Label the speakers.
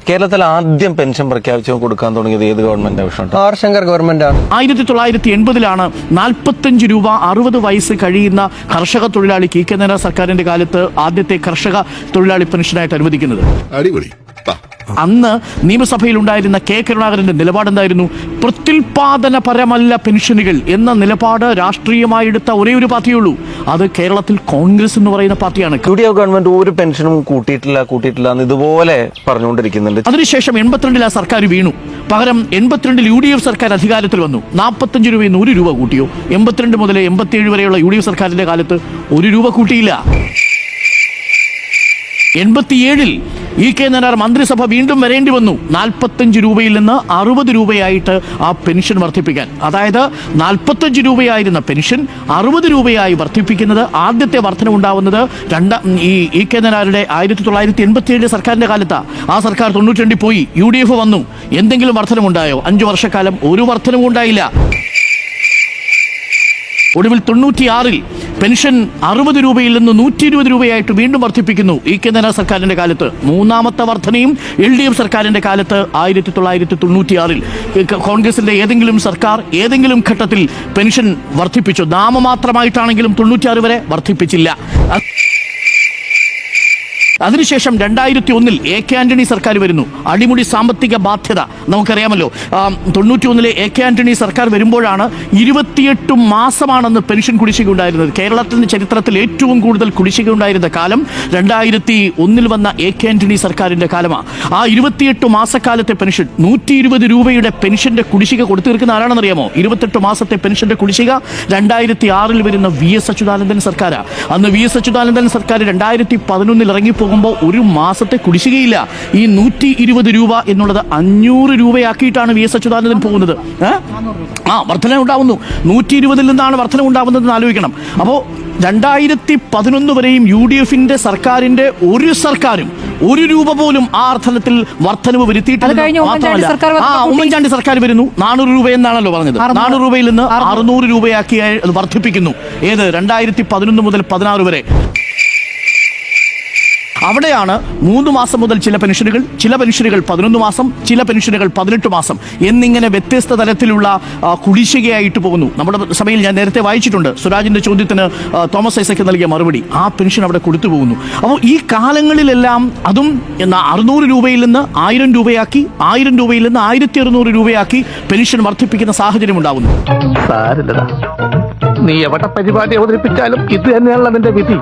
Speaker 1: കേരളത്തിൽ ആദ്യം പെൻഷൻ പ്രഖ്യാപിച്ചു കൊടുക്കാൻ തുടങ്ങിയത് ഏത് ഗവൺമെന്റ് ആവശ്യമാണ്?
Speaker 2: ആർ ശങ്കർ ഗവൺമെന്റ് ആണ്.
Speaker 3: 1980 45 രൂപ 60 വയസ്സ് കഴിയുന്ന കർഷക തൊഴിലാളിക്ക് കെ നായനാർ സർക്കാരിന്റെ കാലത്ത് ആദ്യത്തെ കർഷക തൊഴിലാളി പെൻഷനായിട്ട് അനുവദിക്കുന്നത്.
Speaker 4: അടിപൊളി.
Speaker 3: അന്ന് നിയമസഭയിൽ ഉണ്ടായിരുന്ന കെ കരുണാകരന്റെ നിലപാടെന്തായിരുന്നു? പ്രത്യുൽപാദനപരമല്ല പെൻഷനുകൾ എന്ന നിലപാട് രാഷ്ട്രീയമായി എടുത്ത ഒരേ ഒരു പാർട്ടിയുള്ളൂ, അത് കേരളത്തിൽ കോൺഗ്രസ് എന്ന് പറയുന്ന പാർട്ടിയാണ്.
Speaker 1: UDF ഗവൺമെന്റ് ഒരു പെൻഷനും കൂട്ടിയിട്ടില്ല എന്ന് ഇതുപോലെ പറഞ്ഞുകൊണ്ടിരിക്കുന്നുണ്ട്.
Speaker 3: അതിനുശേഷം 82 ആ സർക്കാർ വീണു. പകരം 82 UDF സർക്കാർ അധികാരത്തിൽ വന്നു. 45 രൂപയിൽ നിന്ന് 1 രൂപ കൂട്ടിയോ? 82 മുതൽ 87 വരെയുള്ള UDF സർക്കാരിന്റെ കാലത്ത് 1 രൂപ കൂട്ടിയില്ല. 87 കെ നായനാർ മന്ത്രിസഭ വീണ്ടും വരേണ്ടി വന്നു 45 രൂപയിൽ നിന്ന് 60 രൂപയായിട്ട് ആ പെൻഷൻ വർദ്ധിപ്പിക്കാൻ. അതായത് 45 രൂപയായിരുന്ന പെൻഷൻ 60 രൂപയായി വർദ്ധിപ്പിക്കുന്നത്. ആദ്യത്തെ വർധനവുണ്ടാവുന്നത് കെ നായനാരുടെ 1987 സർക്കാരിന്റെ കാലത്താണ്. ആ സർക്കാർ 92 പോയി, UDF വന്നു. എന്തെങ്കിലും വർധനമുണ്ടായോ? 5 വർഷക്കാലം ഒരു വർധനവും ഉണ്ടായില്ല. ഒടുവിൽ 96 പെൻഷൻ 60 രൂപയിൽ നിന്ന് 120 രൂപയായിട്ട് വീണ്ടും വർദ്ധിപ്പിക്കുന്നു കെ നായനാർ സർക്കാരിന്റെ കാലത്ത്. മൂന്നാമത്തെ വർധനയും LDF സർക്കാരിന്റെ കാലത്ത് 1996 കോൺഗ്രസിന്റെ ഏതെങ്കിലും സർക്കാർ ഏതെങ്കിലും ഘട്ടത്തിൽ പെൻഷൻ വർദ്ധിപ്പിച്ചു? നാമമാത്രമായിട്ടാണെങ്കിലും 96 വരെ വർദ്ധിപ്പിച്ചില്ല. അതിനുശേഷം 2001 കെ ആന്റണി സർക്കാർ വരുന്നു. അടിമുടി സാമ്പത്തിക ബാധ്യത നമുക്കറിയാമല്ലോ. 91 കെ ആന്റണി സർക്കാർ വരുമ്പോഴാണ് 28 മാസമാണെന്ന് പെൻഷൻ കുടിശ്ശിക ഉണ്ടായിരുന്നത്. കേരളത്തിന്റെ ചരിത്രത്തിൽ ഏറ്റവും കൂടുതൽ കുടിശ്ശിക ഉണ്ടായിരുന്ന കാലം 2001 വന്ന കെ ആന്റണി സർക്കാരിന്റെ കാലമാണ്. ആ 28 മാസക്കാലത്തെ പെൻഷൻ 120 രൂപയുടെ പെൻഷന്റെ കുടിശ്ശിക കൊടുത്തു തീർക്കുന്ന ആരാണെന്നറിയാമോ? 28 മാസത്തെ പെൻഷന്റെ കുടിശ്ശിക 2006 വരുന്ന VS അച്യുതാനന്ദൻ സർക്കാരാണ്. അന്ന് VS അച്യുതാനന്ദൻ സർക്കാർ 2011 ഇറങ്ങിപ്പോ ഒരു മാസത്തെ കുടിശ്ശികയില്ല. ഈ 120 രൂപ എന്നുള്ളത് 500 രൂപയാക്കിയിട്ടാണ് VS അച്യുതാനന്ദൻ പോകുന്നത്. വർധന ഉണ്ടാവുന്നു. 120 നിന്നാണ് വർധന ഉണ്ടാവുന്നതെന്ന് ആലോചിക്കണം. അപ്പോൾ 2011 വരെയും UDFന്റെ സർക്കാരിന്റെ ഒരു സർക്കാരും 1 രൂപ പോലും ആ അർത്ഥത്തിൽ വർധനവ് വരുത്തിയിട്ടില്ല. ഉമ്മൻചാണ്ടി സർക്കാർ വരുന്നു. 400 രൂപ എന്നാണല്ലോ പറഞ്ഞത്. 400 രൂപയിൽ നിന്ന് 600 രൂപയാക്കി വർദ്ധിപ്പിക്കുന്നു. ഏത്? 2011 മുതൽ 16 വരെ. അവിടെയാണ് 3 മാസം മുതൽ ചില പെൻഷനുകൾ 11 മാസം, ചില പെൻഷനുകൾ 18 മാസം എന്നിങ്ങനെ വ്യത്യസ്ത തരത്തിലുള്ള കുടിശ്ശികയായിട്ട് പോകുന്നു. നമ്മുടെ സഭയിൽ ഞാൻ നേരത്തെ വായിച്ചിട്ടുണ്ട് സ്വരാജിന്റെ ചോദ്യത്തിന് തോമസ് ഐസക് നൽകിയ മറുപടി. ആ പെൻഷൻ അവിടെ കൊടുത്തു പോകുന്നു. അപ്പോൾ ഈ കാലങ്ങളിലെല്ലാം അതും 600 രൂപയിൽ നിന്ന് 1000 രൂപയാക്കി, 1000 രൂപയിൽ നിന്ന് 1600 രൂപയാക്കി പെൻഷൻ വർദ്ധിപ്പിക്കുന്ന സാഹചര്യം ഉണ്ടാകുന്നു.
Speaker 5: നീ എവിടെ പരിപാടി അവതരിപ്പിച്ചാലും ഇത് തന്നെയാണല്ലോ നിന്റെ വിധി.